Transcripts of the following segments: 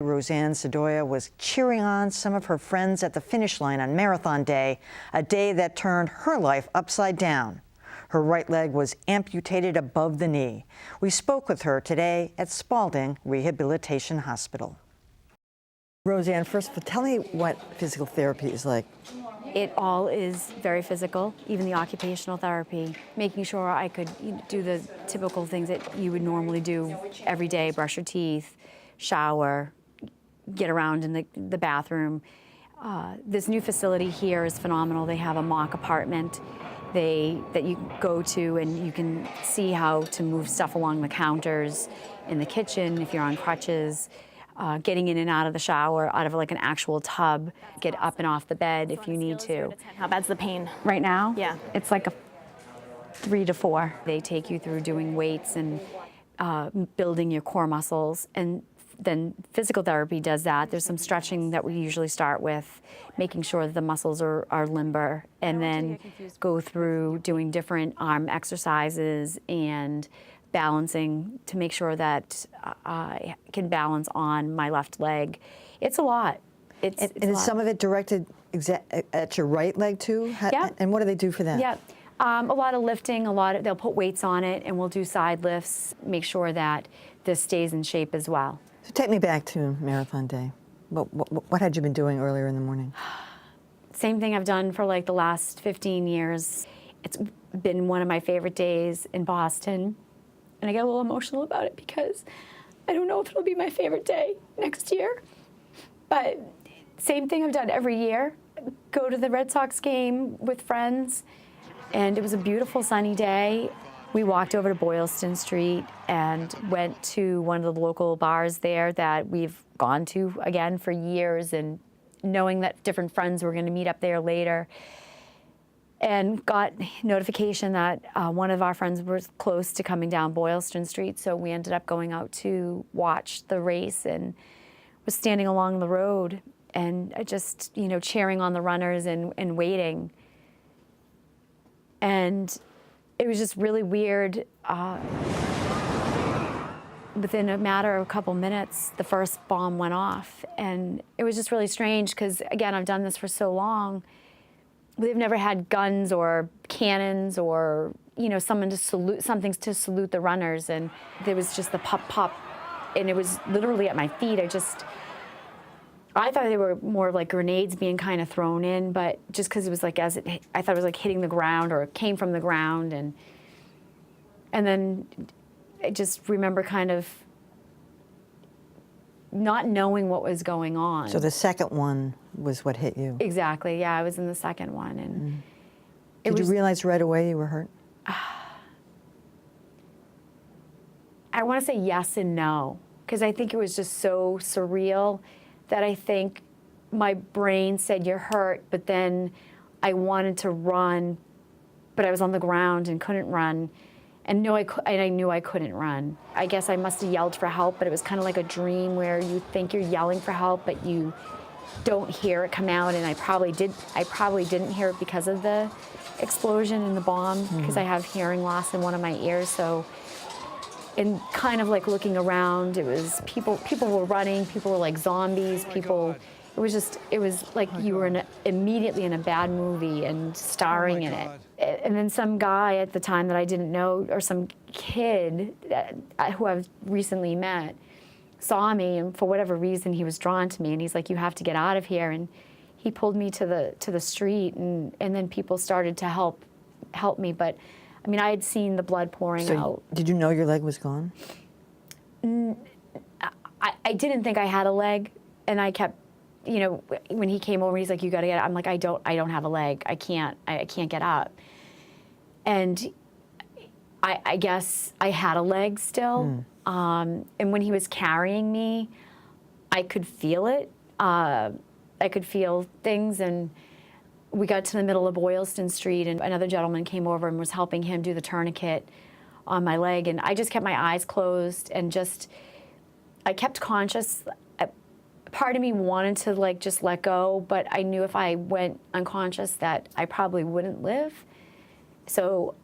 Roseanne Sdoia was cheering on some of her friends at the finish line on Marathon Day, a day that turned her life upside down. Her right leg was amputated above the knee. We spoke with her today at Spalding Rehabilitation Hospital. Roseanne, first of all, tell me what physical therapy is like. It all is very physical, even the occupational therapy, making sure I could do the typical things that you would normally do every day, brush your teeth, shower, get around in the bathroom. This new facility here is phenomenal. They have a mock apartment that you go to, and you can see how to move stuff along the counters in the kitchen if you're on crutches. Getting in and out of the shower, out of like an actual tub, get up and off the bed if you need to. How bad's the pain? Right now? Yeah. It's like a 3 to 4. They take you through doing weights and building your core muscles, and then physical therapy does that. There's some stretching that we usually start with, making sure that the muscles are limber, and then go through doing different arm exercises and balancing to make sure that I can balance on my left leg. It's a lot. It's is some of it directed at your right leg too? Yeah. And what do they do for that? Yeah. A lot of lifting, they'll put weights on it, and we'll do side lifts, make sure that this stays in shape as well. So take me back to Marathon Day. What had you been doing earlier in the morning? Same thing I've done for like the last 15 years. It's been one of my favorite days in Boston. And I get a little emotional about it because I don't know if it'll be my favorite day next year. But same thing I've done every year. Go to the Red Sox game with friends, and it was a beautiful sunny day. We walked over to Boylston Street and went to one of the local bars there that we've gone to again for years, and knowing that different friends were going to meet up there later. And got notification that one of our friends was close to coming down Boylston Street, so we ended up going out to watch the race, and was standing along the road and just, cheering on the runners and waiting. And it was just really weird. Within a matter of a couple minutes, the first bomb went off, and it was just really strange because, again, I've done this for so long. They've never had guns or cannons or, something to salute the runners. And there was just the pop, pop, and it was literally at my feet. I thought they were more like grenades being kind of thrown in, but just because it was like, I thought it was like hitting the ground, or it came from the ground. And then I just remember kind of not knowing what was going on. So the second one was what hit you? Exactly, yeah, I was in the second one. And Did you realize right away you were hurt? I want to say yes and no, because I think it was just so surreal that I think my brain said you're hurt, but then I wanted to run, but I was on the ground and couldn't run. And I knew I couldn't run. I guess I must have yelled for help, but it was kind of like a dream where you think you're yelling for help, but you don't hear it come out. And I probably didn't hear it because of the explosion and the bomb, because I have hearing loss in one of my ears. So, and kind of like looking around, it was people were running, people were like zombies, it was like you were immediately in a bad movie and starring in it. And then some guy at the time that I didn't know, or some kid who I've recently met, saw me, and for whatever reason he was drawn to me, and he's like, "You have to get out of here." And he pulled me to the street, and then people started to help me. But I mean, I had seen the blood pouring out. Did you know your leg was gone? I didn't think I had a leg, and I kept, when he came over, he's like, "You got to get up." I'm like, I don't have a leg. I can't get up. And I guess I had a leg still. And when he was carrying me, I could feel it. I could feel things, and we got to the middle of Boylston Street, and another gentleman came over and was helping him do the tourniquet on my leg, and I just kept my eyes closed and I kept conscious. Part of me wanted to just let go, but I knew if I went unconscious that I probably wouldn't live. So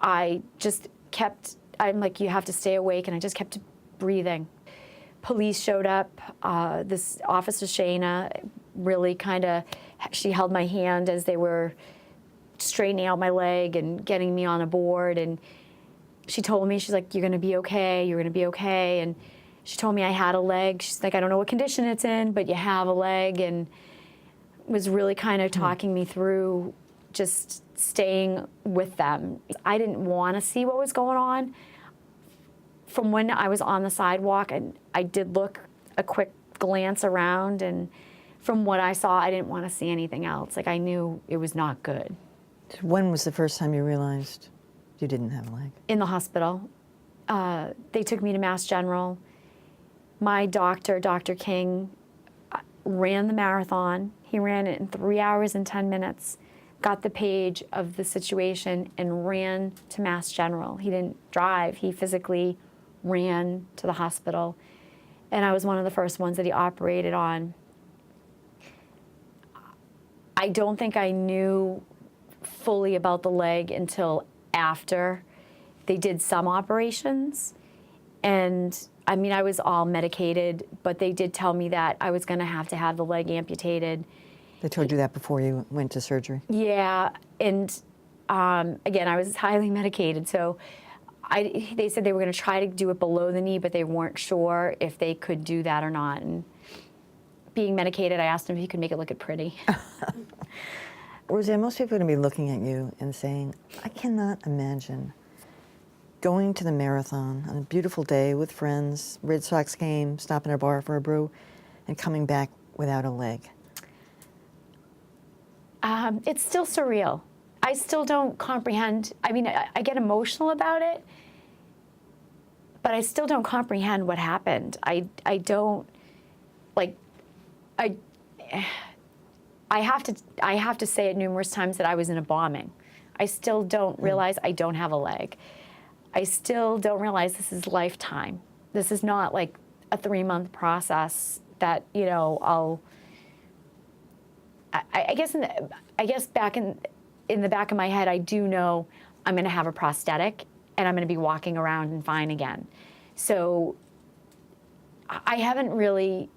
I just kept, I'm like, you have to stay awake, and I just kept breathing. police showed up. This Officer Shayna really she held my hand as they were straightening out my leg and getting me on a board. And she told me, she's like, you're going to be okay. You're going to be okay. And she told me I had a leg. She's like, I don't know what condition it's in, but you have a leg. And was really kind of talking me through just staying with them. I didn't want to see what was going on. From when I was on the sidewalk, and I did look a quick glance around, and from what I saw, I didn't want to see anything else. Like, I knew it was not good. When was the first time you realized you didn't have a leg? In the hospital. They took me to Mass General. My doctor, Dr. King, ran the marathon. He ran it in 3 hours and 10 minutes, got the page of the situation, and ran to Mass General. He didn't drive. He physically ran to the hospital. And I was one of the first ones that he operated on. I don't think I knew fully about the leg until after they did some operations. And I mean, I was all medicated, but they did tell me that I was going to have the leg amputated. They told you that before you went to surgery? Yeah, and again, I was highly medicated, so they said they were going to try to do it below the knee, but they weren't sure if they could do that or not. And being medicated, I asked him if he could make it look pretty. Roseanne, most people are going to be looking at you and saying, I cannot imagine going to the marathon on a beautiful day with friends, Red Sox game, stopping at a bar for a brew, and coming back without a leg. It's still surreal. I still don't comprehend. I mean, I get emotional about it, but I still don't comprehend what happened. I don't, like, I have to say it numerous times that I was in a bombing. I still don't realize I don't have a leg. I still don't realize this is lifetime. This is not like a 3-month process that, you know, I guess back in the back of my head, I do know I'm going to have a prosthetic and I'm going to be walking around and fine again. So I haven't really,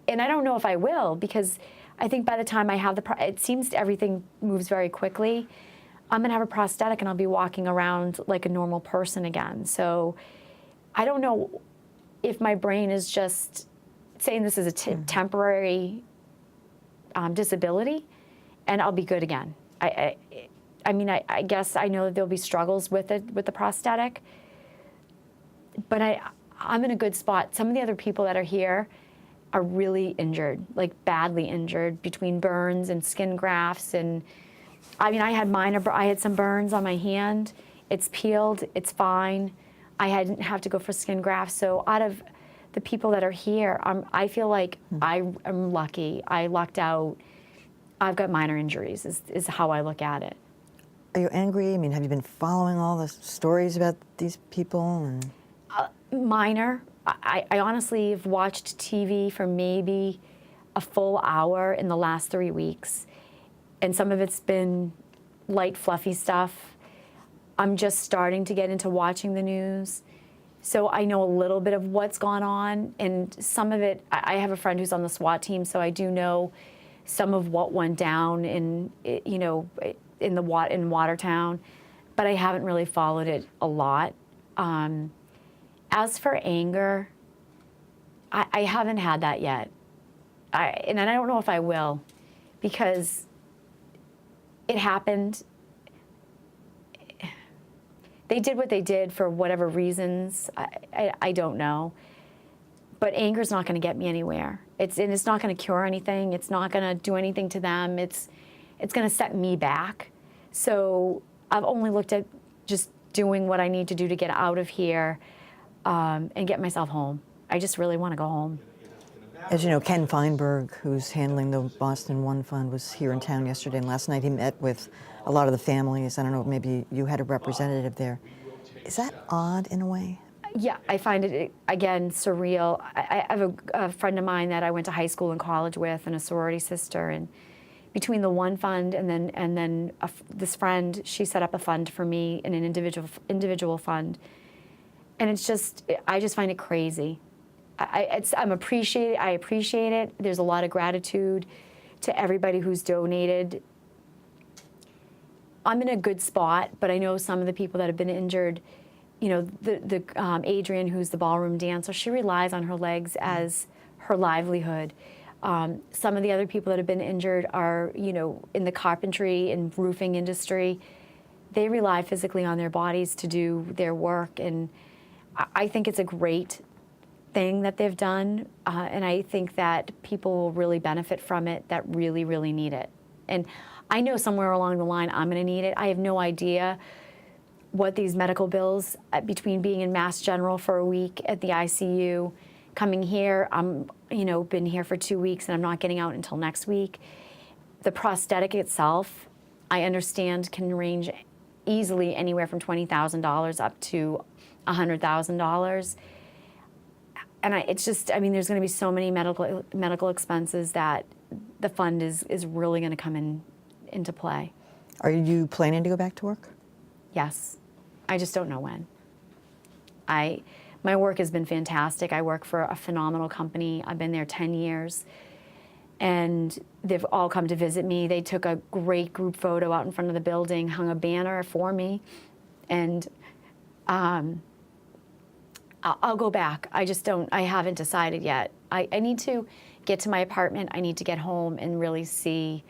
and I don't know if I will, because I think by the time I have it seems everything moves very quickly. I'm going to have a prosthetic and I'll be walking around like a normal person again. So I don't know if my brain is just saying this is a temporary disability, and I'll be good again. I mean, I guess I know that there'll be struggles with the prosthetic, but I'm in a good spot. Some of the other people that are here are really injured, like badly injured, between burns and skin grafts. And I mean, I had some burns on my hand. It's peeled, it's fine. I didn't have to go for skin grafts. So out of the people that are here, I feel like I am lucky. I lucked out. I've got minor injuries, is how I look at it. Are you angry? I mean, have you been following all the stories about these people? And minor. I honestly have watched TV for maybe a full hour in the last 3 weeks, and some of it's been light, fluffy stuff. I'm just starting to get into watching the news. So I know a little bit of what's gone on, and some of it, I have a friend who's on the SWAT team, so I do know some of what went down in Watertown, but I haven't really followed it a lot. As for anger, I haven't had that yet, and I don't know if I will, because it happened. They did what they did for whatever reasons. I don't know. But anger's not going to get me anywhere. It's not going to cure anything. It's not going to do anything to them. It's going to set me back. So I've only looked at just doing what I need to do to get out of here and get myself home. I just really want to go home. as you know, Ken Feinberg, who's handling the Boston One Fund, was here in town yesterday, and last night he met with a lot of the families. I don't know, maybe you had a representative there. Is that odd in a way? Yeah, I find it, again, surreal. I have a friend of mine that I went to high school and college with, and a sorority sister, and between the One Fund and then this friend, she set up a fund for me in an individual fund. And it's just, I just find it crazy I appreciate it. There's a lot of gratitude to everybody who's donated. I'm in a good spot, but I know some of the people that have been injured, you know, Adrian, who's the ballroom dancer, she relies on her legs as her livelihood. Some of the other people that have been injured are, you know, in the carpentry and roofing industry. They rely physically on their bodies to do their work, and I think it's a great thing that they've done, and I think that people will really benefit from it that really, really need it. And I know somewhere along the line I'm going to need it. I have no idea what these medical bills, between being in Mass General for a week at the ICU, coming here, I'm, you know, been here for 2 weeks and I'm not getting out until next week. The prosthetic itself, I understand, can range easily anywhere from $20,000 up to $100,000. And it's just, I mean, there's going to be so many medical expenses that the fund is really going to come into play. Are you planning to go back to work? Yes. I just don't know when. My work has been fantastic. I work for a phenomenal company. I've been there 10 years. And they've all come to visit me. They took a great group photo out in front of the building, hung a banner for me. And I'll go back. I haven't decided yet. I need to get to my apartment. I need to get home and really see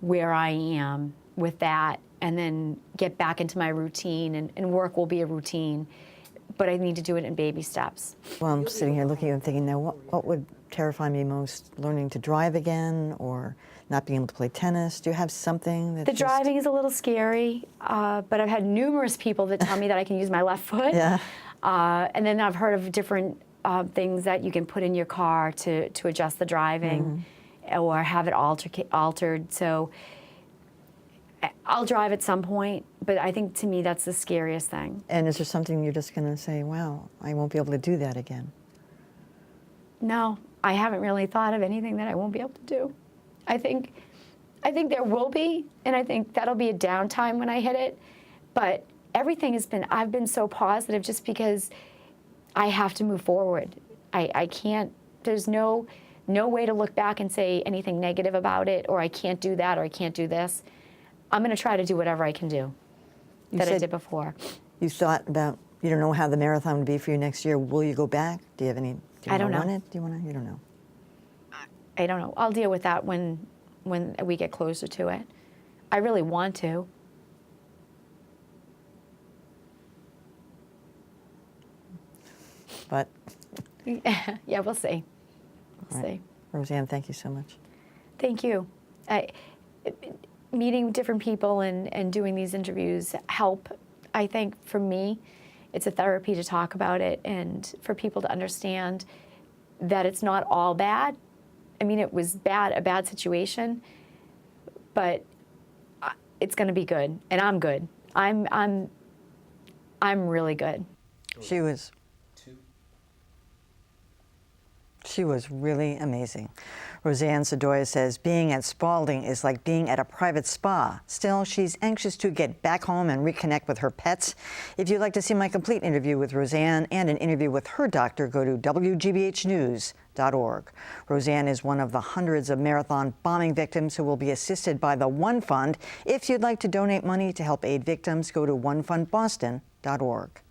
where I am with that, and then get back into my routine, and work will be a routine, but I need to do it in baby steps. Well, I'm sitting here looking and thinking, now what would terrify me most? Learning to drive again, or not being able to play tennis? Do you have something that The driving is a little scary, but I've had numerous people that tell me that I can use my left foot. Yeah. And then I've heard of different things that you can put in your car to adjust the driving, or have it altered. So I'll drive at some point, but I think to me that's the scariest thing. And is there something you're just going to say, wow, I won't be able to do that again? No, I haven't really thought of anything that I won't be able to do. I think there will be, and I think that'll be a downtime when I hit it. But everything has been, I've been so positive just because I have to move forward. I can't, there's no way to look back and say anything negative about it, or I can't do that, or I can't do this. I'm going to try to do whatever I can do that I did before. You thought about, you don't know how the marathon would be for you next year. Will you go back? Do you have any, I don't know. Want it? Do you want to, you don't know? I don't know. I'll deal with that when we get closer to it. I really want to. But yeah, we'll see. We'll see. Roseanne, thank you so much. Thank you. Meeting different people and doing these interviews help. I think for me, it's a therapy to talk about it, and for people to understand that it's not all bad. I mean, it was a bad situation, but it's going to be good, and I'm good. I'm really good. She was really amazing. Roseanne Sdoia says being at Spalding is like being at a private spa. Still, she's anxious to get back home and reconnect with her pets. If you'd like to see my complete interview with Roseanne and an interview with her doctor, go to WGBHnews.org. Roseanne is one of the hundreds of marathon bombing victims who will be assisted by the One Fund. If you'd like to donate money to help aid victims, go to onefundboston.org.